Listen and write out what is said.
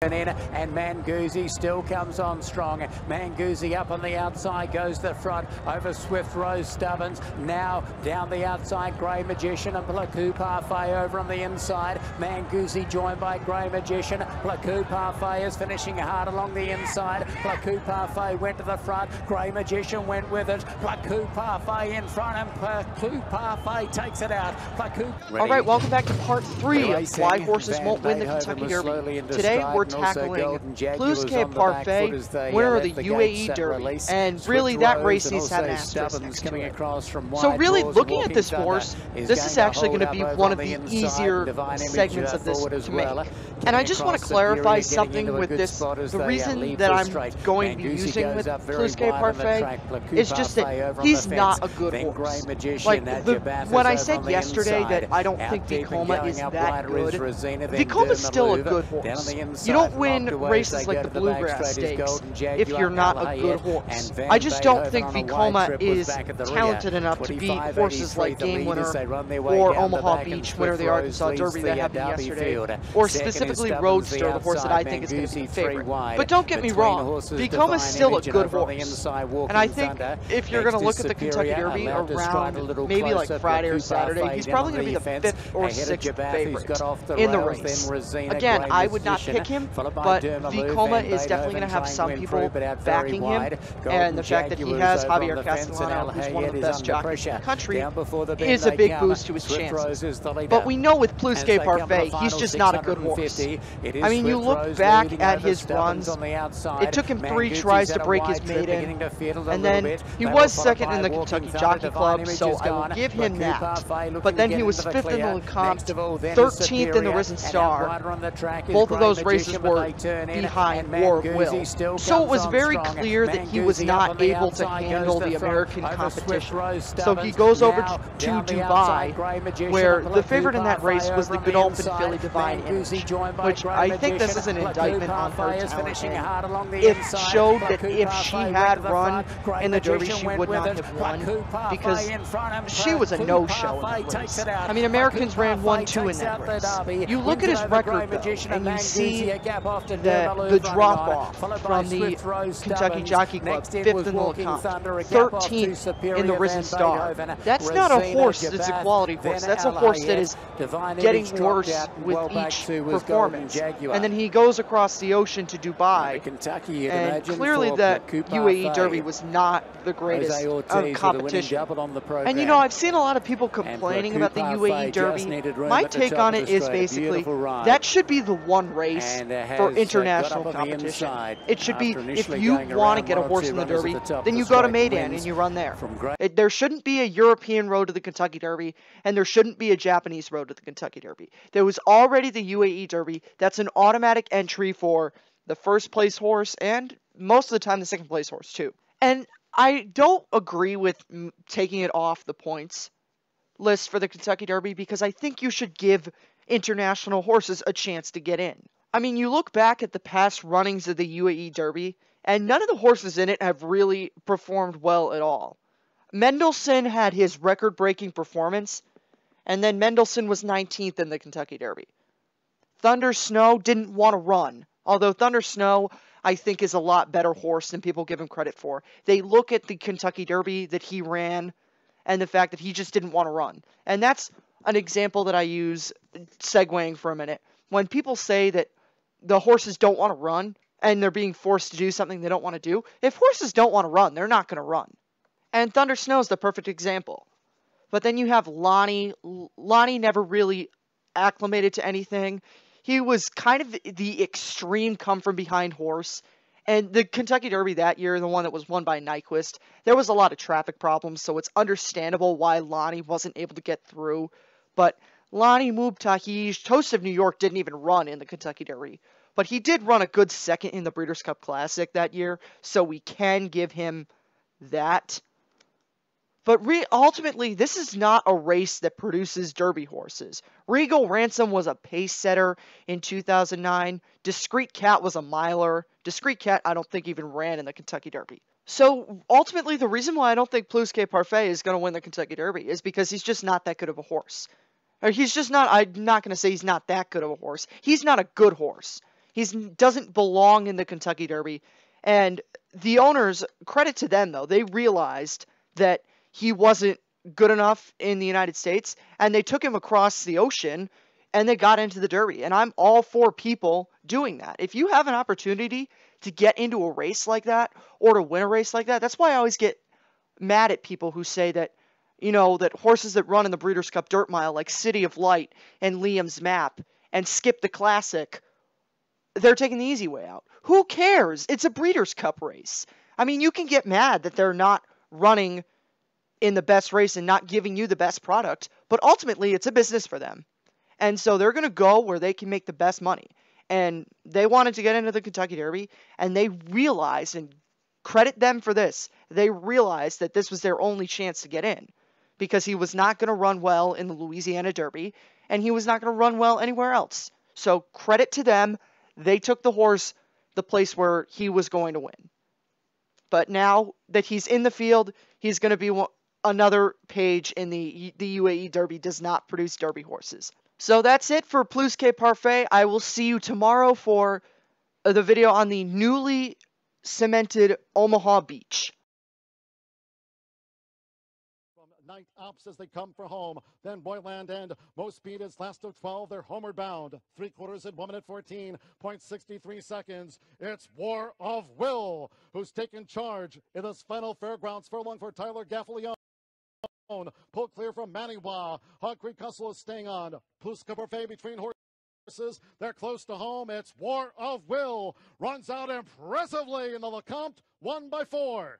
In and Manguzzi still comes on strong. Manguzzi up on the outside, goes to the front over Swift Rose Stubbins. Now down the outside, Grey Magician and Placou Parfait over on the inside. Manguzzi joined by Grey Magician. Placou Parfait is finishing hard along the inside. Placou Parfait went to the front. Grey Magician went with it. Placou Parfait in front and Placou Parfait takes it out. All right, welcome back to part 3 of Why Horses Won't Win the Kentucky Derby. Today we're tackling Parfait, winner of the UAE Derby, and really that race he's had an asterisk next to it. So really, looking at this horse, this is actually going to be one of the easier segments of this to make. And I just want to clarify something with this. The reason that I'm going to be using with Parfait is just that he's not a good horse. Like, when I said yesterday that I don't think Vekoma is that good, Vekoma's still a good horse. You don't win races like the Bluegrass Stakes if you're not a good horse. I just don't think Vekoma is talented enough to beat horses like Game Winner or Omaha Beach, winner of the Arkansas Derby that happened yesterday, or specifically Roadster, the horse that I think is going to be the favorite. But don't get me wrong, Vekoma's still a good horse. And I think if you're going to look at the Kentucky Derby around maybe like Friday or Saturday, he's probably going to be the 5th or 6th favorite in the race. Again, I would not pick him, but Vekoma is definitely going to have some people backing him, and the fact that he has Javier Castellano, who's one of the best jockeys in the country, is a big boost to his chances. But we know with Parfait, he's just not a good horse. I mean, you look back at his runs, it took him 3 tries to break his maiden, and then he was 2nd in the Kentucky Jockey Club, so I will give him that. But then he was 5th in the Lecomte, 13th in the Risen Star. Both of those races were behind War of Will. So it was very clear that he was not able to handle the American competition. So he goes over to Dubai, where the favorite in that race was the Godolphin Filly Divine Image, which I think this is an indictment on her talent. It showed that if she had run in the Derby, she would not have won, because she was a no-show in that race. I mean, Americans ran 1-2 in that race. You look at his record, though, and you see the drop-off from the Kentucky Jockey Club, 5th in the Lecomte, 13th in the Risen Star. That's not a horse that's a quality horse. That's a horse that is getting worse with each performance. And then he goes across the ocean to Dubai, and clearly that UAE Derby was not the greatest competition. And you know, I've seen a lot of people complaining about the UAE Derby. My take on it is basically that should be the one race for international competition. It should be, if you want to get a horse in the Derby, then you go to Meydan and you run there. There shouldn't be a European road to the Kentucky Derby, and there shouldn't be a Japanese road to the Kentucky Derby. There was already the UAE Derby. That's an automatic entry for the first place horse, and most of the time the second place horse too. And I don't agree with taking it off the points list for the Kentucky Derby, because I think you should give international horses a chance to get in. I mean, you look back at the past runnings of the UAE Derby, and none of the horses in it have really performed well at all. Mendelssohn had his record-breaking performance, and then Mendelssohn was 19th in the Kentucky Derby. Thunder Snow didn't want to run, although Thunder Snow, I think, is a lot better horse than people give him credit for. They look at the Kentucky Derby that he ran and the fact that he just didn't want to run. And that's an example that I use, segueing for a minute. When people say that the horses don't want to run and they're being forced to do something they don't want to do, if horses don't want to run, they're not going to run. And Thunder Snow is the perfect example. But then you have Lonnie. Lonnie never really acclimated to anything. He was kind of the extreme come-from-behind horse. And the Kentucky Derby that year, the one that was won by Nyquist, there was a lot of traffic problems, so it's understandable why Lonnie wasn't able to get through. But Lonnie Mubtahij, Toast of New York, didn't even run in the Kentucky Derby. But he did run a good 2nd in the Breeders' Cup Classic that year, so we can give him that. But ultimately, this is not a race that produces Derby horses. Regal Ransom was a pace setter in 2009. Discreet Cat was a miler. Discreet Cat, I don't think, even ran in the Kentucky Derby. So ultimately, the reason why I don't think Parfait is going to win the Kentucky Derby is because he's just not that good of a horse. Or he's just not, I'm not going to say he's not that good of a horse. He's not a good horse. He doesn't belong in the Kentucky Derby. And the owners, credit to them, though, they realized that he wasn't good enough in the United States, and they took him across the ocean, and they got into the Derby. And I'm all for people doing that. If you have an opportunity to get into a race like that or to win a race like that, that's why I always get mad at people who say that, you know, that horses that run in the Breeders' Cup Dirt Mile, like City of Light and Liam's Map, and skip the Classic, they're taking the easy way out. Who cares? It's a Breeders' Cup race. I mean, you can get mad that they're not running in the best race and not giving you the best product, but ultimately it's a business for them. And so they're going to go where they can make the best money. And they wanted to get into the Kentucky Derby, and they realized, and credit them for this, they realized that this was their only chance to get in, because he was not going to run well in the Louisiana Derby, and he was not going to run well anywhere else. So credit to them. They took the horse the place where he was going to win. But now that he's in the field, he's going to be another page in the UAE Derby does not produce Derby horses. So that's it for Plus Que Parfait. I will see you tomorrow for the video on the newly cemented Omaha Beach. Ninth Alps as they come for home. Then Boyland and Most Speed is last of 12. They're homeward bound. 3/4 at 1 minute 14.63 seconds. It's War of Will who's taken charge in this final fairgrounds furlong for Tyler Gaffalione. Pull clear from Maniwa. Hog Creek Hustle is staying on. Plus Que Parfait between horses. They're close to home. It's War of Will. Runs out impressively in the Lecomte. 1 by 4.